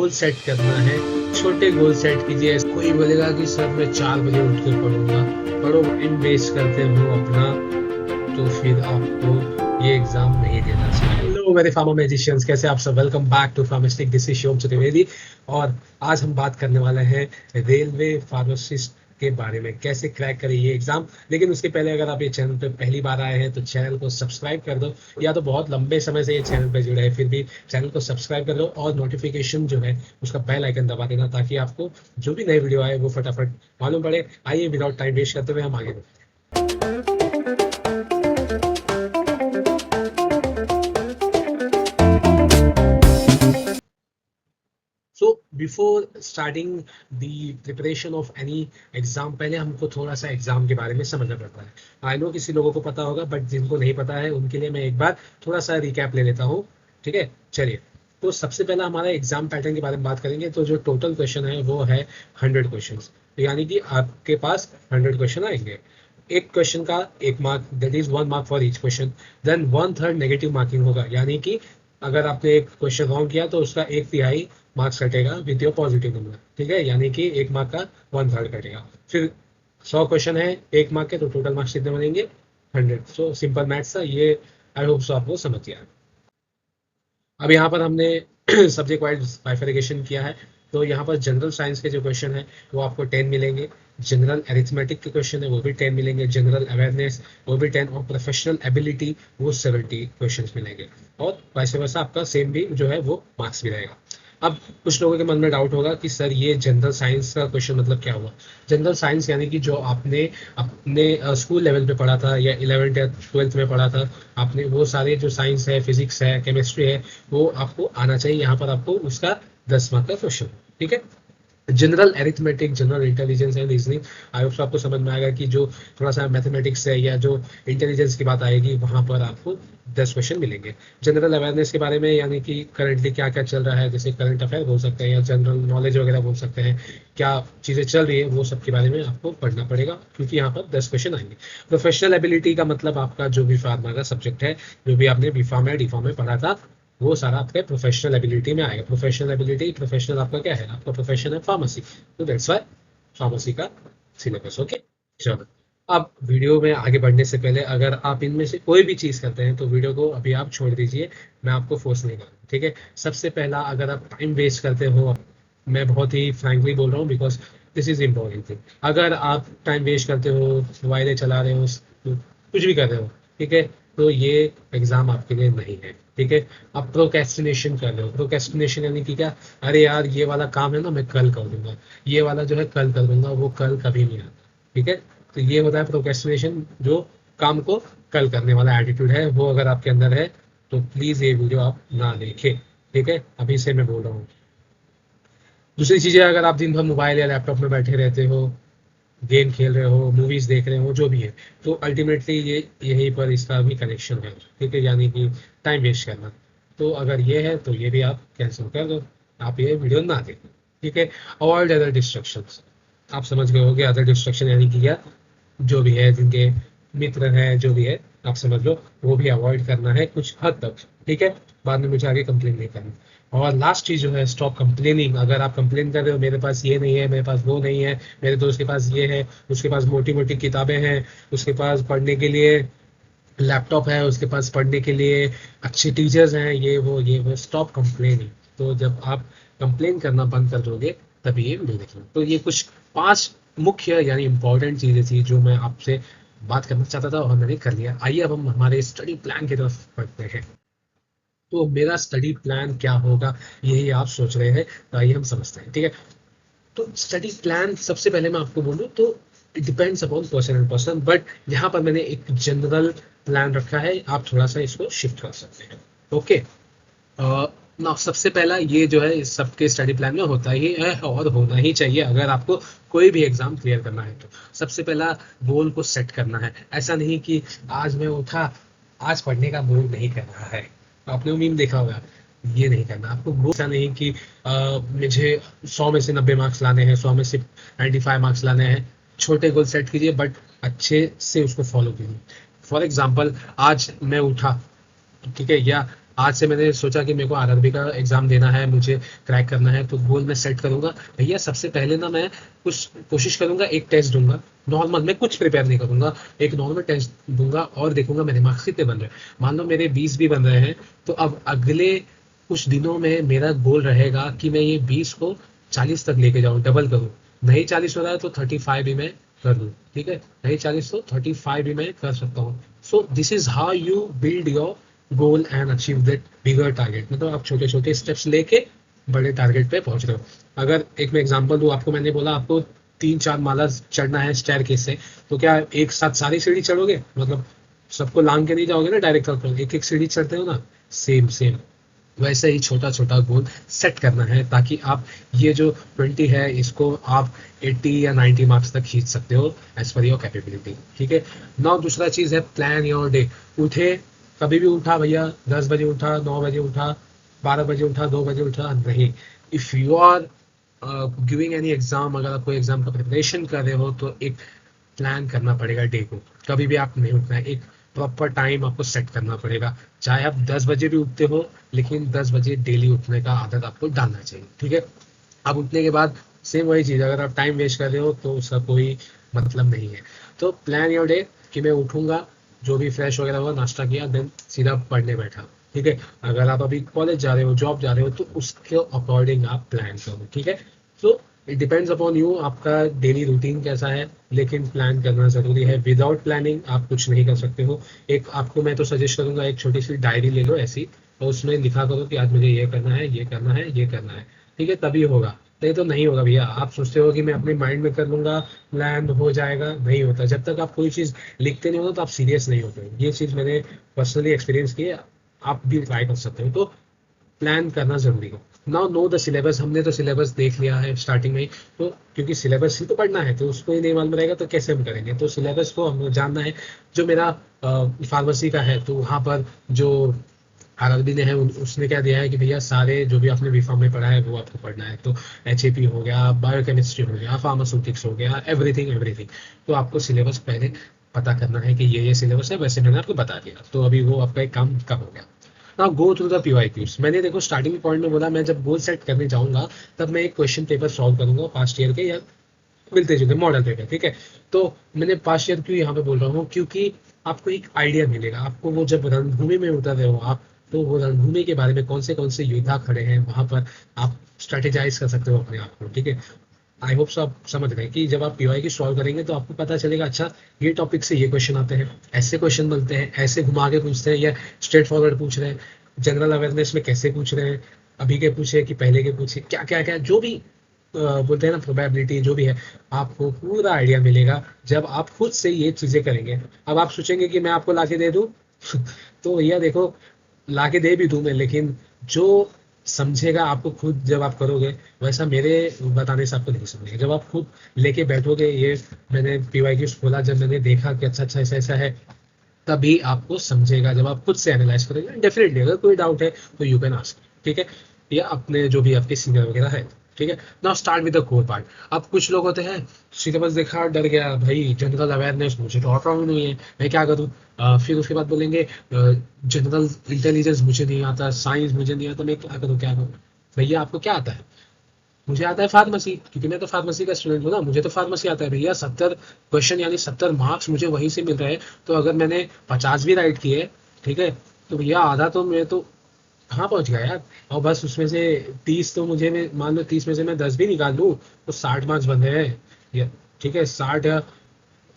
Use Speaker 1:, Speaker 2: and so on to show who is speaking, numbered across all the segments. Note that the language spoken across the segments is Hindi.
Speaker 1: गोल सेट करना है, छोटे गोल सेट कीजिए। कोई बोलेगा कि सर मैं 4 बजे उठ के पढ़ूंगा, पढ़ो, टाइम वेस्ट करते हो अपना, तो फिर आपको ये एग्जाम नहीं देना चाहिए। हेलो मेरे फार्मा मैजिशियंस, कैसे आप सब? Welcome back to Pharmastic, this is Shivam Chaturvedi. और आज हम बात करने वाले हैं रेलवे फार्मासिस्ट के बारे में, कैसे क्रैक करें ये एग्जाम। लेकिन उसके पहले अगर आप ये चैनल पे पहली बार आए हैं तो चैनल को सब्सक्राइब कर दो, या तो बहुत लंबे समय से ये चैनल पे जुड़े हैं फिर भी चैनल को सब्सक्राइब कर दो, और नोटिफिकेशन जो है उसका बेल आइकन दबा देना, ताकि आपको जो भी नई वीडियो आए वो फटाफट मालूम पड़े। आइए विदाउट टाइम वेस्ट करते हुए हम आगे बढ़ते हैं। So before starting the preparation of any exam, पहले हमको थोड़ा सा एग्जाम के बारे में समझना पड़ता है। आई नो किसी लोगों को पता होगा, बट जिनको नहीं पता है उनके लिए मैं एक बार थोड़ा सा रिकैप ले लेता हूँ। ठीक है, चलिए। तो सबसे पहला हमारा एग्जाम पैटर्न के बारे में बात करेंगे। तो जो टोटल क्वेश्चन है वो है 100 क्वेश्चन, यानी कि आपके पास 100 क्वेश्चन आएंगे। एक क्वेश्चन का 1 mark, that is 1 mark for each question. Then 1/3 negative marking होगा, यानी कि अगर आपने एक क्वेश्चन रॉन्ग किया तो उसका 1/3 मार्क्स कटेगा विद योर पॉजिटिव नंबर। ठीक है, यानी कि 1 मार्क का 1/3 कटेगा। फिर 100 क्वेश्चन है 1 मार्क के, तो टोटल मार्क्स कितने बनेंगे? 100। सो सिंपल मैथ्स था ये। आई होप सो आपको समझ गया। अब यहाँ पर हमने सब्जेक्ट वाइज बाइफरिकेशन किया है। तो यहाँ पर जनरल साइंस के जो क्वेश्चन है वो आपको 10 मिलेंगे। जनरल एरिथमेटिक के क्वेश्चन है वो भी 10 मिलेंगे। जनरल अवेयरनेस वो भी 10, और प्रोफेशनल एबिलिटी वो 70 क्वेश्चन मिलेंगे। और वैसे वैसा आपका सेम भी जो है वो मार्क्स भी रहेगा। अब कुछ लोगों के मन में डाउट होगा कि सर ये जनरल साइंस का क्वेश्चन मतलब क्या हुआ? जनरल साइंस यानी कि जो आपने अपने स्कूल लेवल पे पढ़ा था या 11th या 12th में पढ़ा था, आपने वो सारे जो साइंस है, फिजिक्स है, केमिस्ट्री है, वो आपको आना चाहिए। यहाँ पर आपको उसका 10 मार्क का क्वेश्चन। ठीक है। General arithmetic, general intelligence and reasoning, I hope आपको समझ में आएगा कि जो थोड़ा सा मैथमेटिक्स है या जो इंटेलिजेंस की बात आएगी वहां पर आपको 10 क्वेश्चन मिलेंगे। जनरल अवेयरनेस के बारे में, यानी कि करंटली क्या क्या चल रहा है, जैसे करंट अफेयर बोल सकते हैं या जनरल नॉलेज वगैरह बोल सकते हैं, क्या चीजें चल रही है वो सब के बारे में आपको पढ़ना पड़ेगा, क्योंकि यहाँ पर 10 क्वेश्चन आएंगे। प्रोफेशनल एबिलिटी का मतलब आपका जो भी फार्मा का सब्जेक्ट है, जो भी आपने बी फार्म या डी फार्म में पढ़ा था, वो सारा आपके प्रोफेशनल एबिलिटी में आएगा। प्रोफेशनल एबिलिटी, प्रोफेशनल आपका क्या है? आपका प्रोफेशन है फार्मेसी, तो दैट्स वाई फार्मेसी का सिलेबस। ओके, चलो। अब वीडियो में आगे बढ़ने से पहले अगर आप इनमें से कोई भी चीज करते हैं तो वीडियो को अभी आप छोड़ दीजिए, मैं आपको फोर्स नहीं करूँगा। ठीक है। सबसे पहला, अगर आप टाइम वेस्ट करते हो, मैं बहुत ही फ्रैंकली बोल रहा हूँ, because this is important thing. अगर आप टाइम वेस्ट करते हो, मोबाइलें चला रहे हो, कुछ भी कर रहे हो, ठीक है, तो ये एग्जाम आपके लिए नहीं है। ठीक है। आप प्रोकेस्टिनेशन कर रहे हो। प्रोकेस्टिनेशन यानी कि क्या? अरे यार ये वाला काम है ना, मैं कल कर दूंगा, ये वाला जो है कल कर दूंगा, वो कल कभी नहीं आता। ठीक है। तो ये होता है प्रोकेस्टिनेशन, जो काम को कल करने वाला एटीट्यूड है, वो अगर आपके अंदर है तो प्लीज ये वीडियो आप ना देखें। ठीक है, अभी से मैं बोल रहा हूँ। दूसरी चीजें, अगर आप दिन भर मोबाइल या लैपटॉप में बैठे रहते हो, गेम खेल रहे हो, मूवीज देख रहे हो, जो भी है, तो अल्टीमेटली ये यहीं पर इसका भी कनेक्शन है। ठीक है, यानी कि टाइम वेस्ट करना। तो अगर ये है तो ये भी आप कैंसिल कर दो, आप ये वीडियो ना देखें। ठीक है। अवॉइड अदर डिस्ट्रक्शंस, आप समझ गए होगे अदर डिस्ट्रक्शन यानी कि क्या? जो भी है, जिनके मित्र हैं, जो भी है, आप समझ लो, वो भी अवॉइड करना है कुछ हद तक। ठीक है, बाद में मुझे आगे कंप्लेन नहीं करनी। और लास्ट चीज जो है, स्टॉप कंप्लेनिंग। अगर आप कंप्लेन कर रहे हो मेरे पास ये नहीं है, मेरे पास वो नहीं है, मेरे दोस्त के पास ये है, उसके पास मोटी मोटी किताबें हैं, उसके पास पढ़ने के लिए लैपटॉप है, उसके पास पढ़ने के लिए अच्छे टीचर्स हैं, ये वो, स्टॉप कंप्लेनिंग। तो जब आप कंप्लेन करना बंद कर दोगे तभी ये वीडियो देखना। तो ये कुछ 5 मुख्य यानी इंपॉर्टेंट चीजें थी जो मैं आपसे बात करना चाहता था और मैंने कर लिया। आइए अब हम हमारे स्टडी प्लान की तरफ बढ़ते हैं। तो मेरा स्टडी प्लान क्या होगा, यही आप सोच रहे हैं, तो आइए हम समझते हैं। ठीक है। तो स्टडी प्लान, सबसे पहले मैं आपको बोलूँ तो it depends upon person and person, but यहाँ पर मैंने एक जनरल प्लान रखा है, आप थोड़ा सा इसको शिफ्ट कर सकते हैं। ओके। ना, सबसे पहला ये जो है इस सबके स्टडी प्लान में होता ही है और होना ही चाहिए अगर आपको कोई भी एग्जाम क्लियर करना है। तो सबसे पहला गोल को सेट करना है। ऐसा नहीं कि आज मैं उठा, आज पढ़ने का मूड नहीं कर रहा है, आपने मीम देखा होगा, ये नहीं करना आपको। गोल ऐसा नहीं कि मुझे 100 में से 90 मार्क्स लाने हैं, 100 में से 95 मार्क्स लाने हैं। छोटे गोल सेट कीजिए, बट अच्छे से उसको फॉलो कीजिए। फॉर एग्जाम्पल, आज मैं उठा, ठीक है, या आज से मैंने सोचा कि मेरे को आरआरबी का एग्जाम देना है, मुझे क्रैक करना है, तो गोल मैं सेट करूंगा। भैया सबसे पहले ना मैं कुछ कोशिश करूंगा, एक टेस्ट दूंगा नॉर्मल, मैं कुछ प्रिपेयर नहीं करूंगा, एक नॉर्मल टेस्ट दूंगा और देखूंगा मेरे मार्क्स कितने बन रहे हैं। मान लो मेरे 20 भी बन रहे हैं, तो अब अगले कुछ दिनों में मेरा गोल रहेगा कि मैं ये 20 को 40 तक लेके जाऊं, डबल करूं। नहीं 40 हो रहा है तो 35 भी मैं कर लूं, ठीक है, नहीं 40 तो 35 भी मैं कर सकता हूँ। So this is how you build your goal and achieve that bigger target. मतलब आप छोटे छोटे स्टेप्स लेके बड़े टारगेट पे पहुंच रहे हो। अगर एक मैं एग्जांपल दूं आपको, मैंने बोला आपको 3-4 माला चढ़ना है स्टेयर केस से, तो क्या एक साथ सारी सीढ़ी चढ़ोगे? मतलब सबको लांग के नहीं जाओगे ना डायरेक्ट तौर पर, एक एक सीढ़ी चढ़ते हो ना, सेम सेम वैसे ही छोटा छोटा गोल सेट करना है, ताकि आप ये जो 20 है इसको आप 80 या 90 मार्क्स तक खींच सकते हो एज पर योर कैपेबिलिटी, ठीक है। नाउ दूसरा चीज है प्लान योर डे। उठे, कभी भी उठा भैया, 10 बजे उठा, 9 बजे उठा, 12 बजे उठा, 2 बजे उठा, नहीं। If you are giving any exam, अगर आप कोई एग्जाम का प्रिपरेशन कर रहे हो तो एक प्लान करना पड़ेगा डे को। कभी भी आप नहीं उठना है, एक प्रॉपर टाइम आपको सेट करना पड़ेगा। चाहे आप 10 बजे भी उठते हो, लेकिन 10 बजे डेली उठने का आदत आपको डालना चाहिए, ठीक है। अब उठने के बाद सेम वही चीज़, अगर आप टाइम वेस्ट कर रहे हो तो उसका कोई मतलब नहीं है। तो प्लान योर डे कि मैं उठूंगा, जो भी फ्रेश वगैरह हुआ, नाश्ता किया, देन सीधा पढ़ने बैठा, ठीक है। अगर आप अभी कॉलेज जा रहे हो, जॉब जा रहे हो, तो उसके अकॉर्डिंग आप प्लान करो, ठीक है। So it depends upon you, आपका डेली रूटीन कैसा है, लेकिन प्लान करना जरूरी है। विदाउट प्लानिंग आप कुछ नहीं कर सकते हो। एक आपको मैं तो सजेस्ट करूंगा, एक छोटी सी डायरी ले लो ऐसी, और उसमें लिखा करो कि आज मुझे ये करना है, ये करना है, ये करना है, ठीक है, तभी होगा। नहीं तो नहीं होगा भैया। आप सोचते हो कि मैं अपने माइंड में कर लूंगा, प्लान हो जाएगा, नहीं होता। जब तक आप कोई चीज लिखते नहीं हो तो आप सीरियस नहीं होते। ये चीज मैंने पर्सनली एक्सपीरियंस की है, आप भी ट्राई कर सकते हो। तो प्लान करना जरूरी है। Now know the syllabus. हमने तो सिलेबस देख लिया है स्टार्टिंग में ही, तो क्योंकि सिलेबस ही तो पढ़ना है, तो उसको ही नहीं मालूम रहेगा तो कैसे हम करेंगे। तो सिलेबस को हमें जानना है। जो मेरा फार्मेसी का है, तो वहाँ पर जो आरआरबी ने है, उसने क्या दिया है कि भैया सारे जो भी आपने बी फार्म में पढ़ा है वो आपको पढ़ना है। तो एचएपी हो गया, बायोकेमिस्ट्री हो गया, फार्मास्यूटिक्स हो गया, एवरीथिंग एवरीथिंग। तो आपको सिलेबस पहले पता करना है कि ये सिलेबस है, वैसे मैंने आपको बता दिया, तो अभी वो आपका एक काम कम हो गया। Now go through the PYQs. मैंने देखो स्टार्टिंग पॉइंट में बोला, मैं जब गोल सेट करने जाऊंगा तब मैं एक क्वेश्चन पेपर सॉल्व करूंगा पास्ट ईयर के, या मिलते जुलते मॉडल पेपर, ठीक है। तो मैंने पास्ट ईयर क्यों यहाँ पे बोल रहा हूँ, क्योंकि आपको एक आइडिया मिलेगा। आपको वो जब रणभूमि में उतर रहे हो आप, तो वो रणभूमि के बारे में कौन से योद्धा खड़े हैं वहां पर आप स्ट्रेटेजाइज कर सकते हो अपने आप को, ठीक है। आई होप आप समझ रहे हैं कि जब आप पीवाई की सॉल्व करेंगे तो आपको पता चलेगा, अच्छा ये टॉपिक से ये क्वेश्चन आते हैं, ऐसे क्वेश्चन बनते हैं, ऐसे घुमा के पूछते हैं या स्ट्रेट फॉरवर्ड पूछ रहे हैं, जनरल अवेयरनेस में कैसे पूछ रहे हैं, अभी के पूछे कि पहले के पूछे, क्या क्या क्या जो भी बोलते हैं ना प्रोबेबिलिटी, जो भी है, आपको पूरा आइडिया मिलेगा जब आप खुद से ये चीजें करेंगे। अब आप सोचेंगे कि मैं आपको लाके दे दूं तो भैया देखो, लाके दे भी दूं मैं, लेकिन जो समझेगा आपको खुद जब आप करोगे, वैसा मेरे बताने से आपको नहीं समझेगा। जब आप खुद लेके बैठोगे, ये मैंने पीवाई की खोला, जब मैंने देखा कि अच्छा अच्छा ऐसा ऐसा है, तभी आपको समझेगा। जब आप खुद से एनालाइज करोगे, डेफिनेटली अगर कोई डाउट है तो यू कैन आस्क, ठीक है, या अपने जो भी आपके सीनियर वगैरह है, ठीक है। Now start with the core part. अब कुछ लोग होते हैं, सिलेबस देखा डर गया भाई, जनरल अवेयरनेस मुझे तो आता ही नहीं है, मैं क्या करूँ। फिर उसके बाद बोलेंगे जनरल इंटेलिजेंस मुझे नहीं आता, साइंस मुझे नहीं आता, मैं क्या करूँ क्या करूँ। भैया आपको क्या आता है? मुझे आता है फार्मेसी, क्योंकि मैं तो फार्मेसी का स्टूडेंट हूँ ना, मुझे तो फार्मेसी आता है भैया। 70 क्वेश्चन यानी 70 मार्क्स मुझे वहीं से मिल रहे हैं। तो अगर मैंने 50 भी राइट किए, ठीक है, तो भैया आधा तो मैं तो कहाँ पहुंच गया यार। और बस उसमें से 30 तो मुझे, मैं मान लो 30 में से मैं 10 भी निकाल लूँ तो 60 मार्क्स बन रहे हैं, या ठीक है 60 या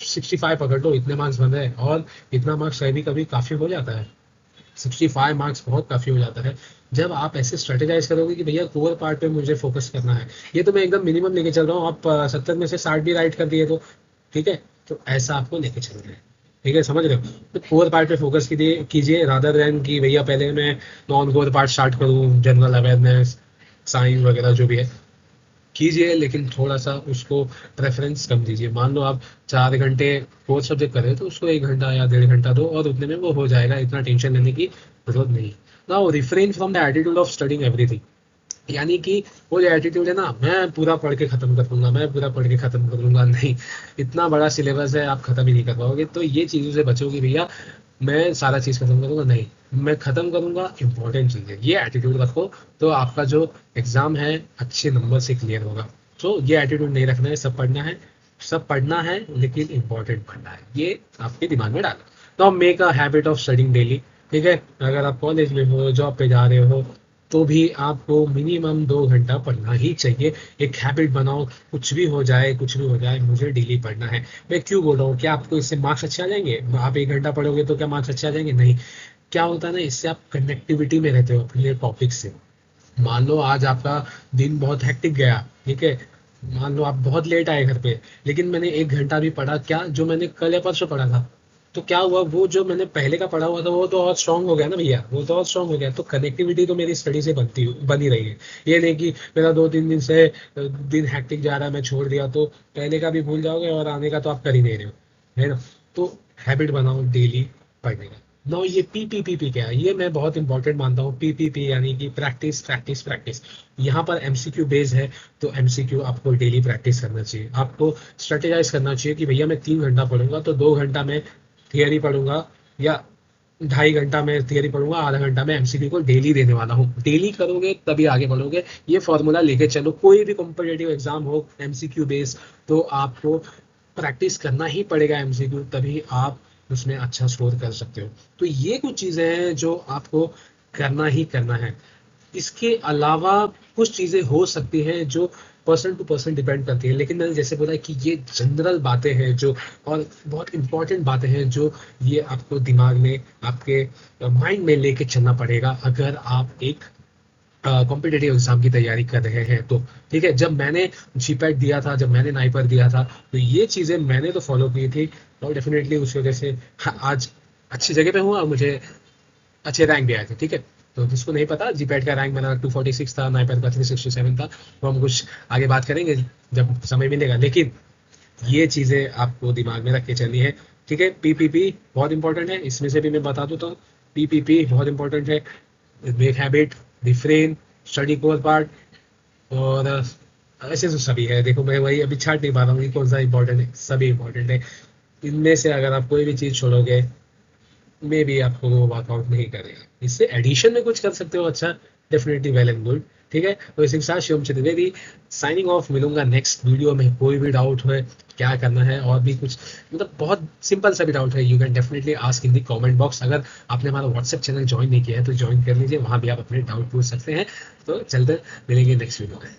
Speaker 1: 65 पकड़ लो, इतने मार्क्स बन रहे हैं। और इतना मार्क्स कभी कभी काफी हो जाता है, 65 मार्क्स बहुत काफी हो जाता है। जब आप ऐसे स्ट्रेटेजाइज करोगे कि भैया कोर पार्ट पे मुझे फोकस करना है, ये तो मैं एकदम मिनिमम लेके चल रहा हूँ, आप 70 में से 60 भी राइट कर दिए तो ठीक है, तो ऐसा आपको लेके चलना है, ठीक है, समझ रहे हो। तो कोर पार्ट पे फोकस कीजिए रादर देन कि भैया पहले मैं नॉन कोर पार्ट स्टार्ट करूँ, जनरल अवेयरनेस, साइंस वगैरह जो भी है कीजिए, लेकिन थोड़ा सा उसको प्रेफरेंस कम दीजिए। मान लो आप 4 घंटे कोर्स सब्जेक्ट कर रहे हो, तो उसको 1 घंटा या 1.5 घंटा दो, और उतने में वो हो जाएगा, इतना टेंशन लेने की जरूरत नहीं। Now refrain from the attitude of studying everything. यानी कि वो जो एटीट्यूड है ना, मैं पूरा पढ़ के खत्म कर दूंगा, मैं पूरा पढ़ के खत्म कर दूंगा, नहीं। इतना बड़ा सिलेबस है, आप खत्म ही नहीं कर पाओगे। तो ये चीजों से बचोगे भैया, मैं सारा चीज खत्म करूंगा, नहीं। मैं खत्म करूंगा इंपॉर्टेंट चीजें, ये एटीट्यूड रखो तो आपका जो एग्जाम है अच्छे नंबर से क्लियर होगा। तो ये एटीट्यूड नहीं रखना है, सब पढ़ना है, सब पढ़ना है लेकिन इंपॉर्टेंट पढ़ना है, ये आपके दिमाग में डालो। तो make a habit of studying daily. ठीक है, अगर आप कॉलेज में हो, जॉब पे जा रहे हो, तो भी आपको मिनिमम 2 घंटा पढ़ना ही चाहिए। एक हैबिट बनाओ, कुछ भी हो जाए, कुछ भी हो जाए, मुझे डेली पढ़ना है। मैं क्यों बोल रहा हूँ, क्या आपको इससे मार्क्स अच्छे आ जाएंगे? आप 1 घंटा पढ़ोगे तो क्या मार्क्स अच्छे आ जाएंगे? नहीं। क्या होता है ना, इससे आप कनेक्टिविटी में रहते हो अपने टॉपिक से। मान लो आज आपका दिन बहुत हेक्टिक गया, ठीक है, मान लो आप बहुत लेट आए घर पे, लेकिन मैंने 1 घंटा भी पढ़ा, क्या जो मैंने कल या परसों पढ़ा था, तो क्या हुआ, वो जो मैंने पहले का पढ़ा हुआ था वो तो और स्ट्रांग हो गया ना भैया, वो तो और स्ट्रांग हो गया। तो कनेक्टिविटी तो मेरी स्टडी से बनी रही है। ये नहीं कि मेरा 2-3 दिन से दिन हेक्टिक जा रहा है, मैं छोड़ दिया, तो पहले का भी भूल जाओगे और आने का तो आप कर ही नहीं रहे हो, है ना। तो हैबिट बनाओ डेली पढ़ने का। नो, ये पीपीपी क्या है, ये मैं बहुत इंपॉर्टेंट मानता हूँ। पीपीपी यानी कि प्रैक्टिस प्रैक्टिस प्रैक्टिस। यहाँ पर एमसीक्यू बेस है, तो एमसीक्यू आपको डेली प्रैक्टिस करना चाहिए। आपको स्ट्रेटेजाइज करना चाहिए कि भैया मैं 3 घंटा पढ़ूंगा तो 2 घंटा में थियरी पढ़ूंगा, या 2.5 घंटा में थियरी पढ़ूंगा, आधा घंटा में एमसीक्यू को डेली देने वाला हूँ। डेली करोगे तभी आगे बढ़ोगे। ये फॉर्मूला लेके चलो, कोई भी कॉम्पिटेटिव एग्जाम हो एमसीक्यू बेस, तो आपको प्रैक्टिस करना ही पड़ेगा एमसीक्यू, तभी आप उसमें अच्छा स्कोर कर सकते हो। तो ये कुछ चीजें हैं जो आपको करना ही करना है। इसके अलावा कुछ चीजें हो सकती हैं जो पर्सन टू पर्सन डिपेंड करती है, लेकिन मैंने जैसे बोला कि ये जनरल बातें हैं जो, और बहुत इंपॉर्टेंट बातें हैं जो, ये आपको दिमाग में, आपके माइंड में लेके चलना पड़ेगा अगर आप एक कॉम्पिटेटिव एग्जाम की तैयारी कर रहे हैं तो। ठीक है, जब मैंने जीपैट दिया था, जब मैंने नाइपर दिया था, तो ये चीजें मैंने तो फॉलो की थी, और डेफिनेटली उस वजह से आज अच्छी जगह पे हूँ और मुझे अच्छे रैंक भी आए थे। ठीक है, तो जिसको नहीं पता, जीपैट का रैंक मेरा 246 था, नाइपर का 367 था। तो हम कुछ आगे बात करेंगे जब समय मिलेगा, लेकिन ये चीजें आपको दिमाग में रख के चलनी है। ठीक है, पीपीपी बहुत इंपॉर्टेंट है, इसमें से भी मैं बता दूं तो पीपीपी बहुत इंपॉर्टेंट है। Make habit, refrain, study core part, और ऐसे तो सभी है। देखो मैं वही अभी छाट नहीं पा रहा हूँ कि कौन सा इंपॉर्टेंट है, सभी इंपॉर्टेंट है। इनमें से अगर आप कोई भी चीज छोड़ोगे, मे भी आपको वो वर्कआउट नहीं करेगा। इससे एडिशन में कुछ कर सकते हो, अच्छा, डेफिनेटली वेल एंड गुड। ठीक है, तो इसी के साथ शिवम चतुर्वेदी साइनिंग ऑफ। मिलूंगा नेक्स्ट वीडियो में। कोई भी डाउट है क्या करना है, और भी कुछ मतलब बहुत सिंपल सा भी डाउट है, you can definitely ask in the comment box. अगर आपने हमारा व्हाट्सएप चैनल ज्वाइन नहीं किया है तो ज्वाइन कर लीजिए, वहां भी आप अपने डाउट पूछ सकते हैं। तो चलते मिलेंगे नेक्स्ट वीडियो में।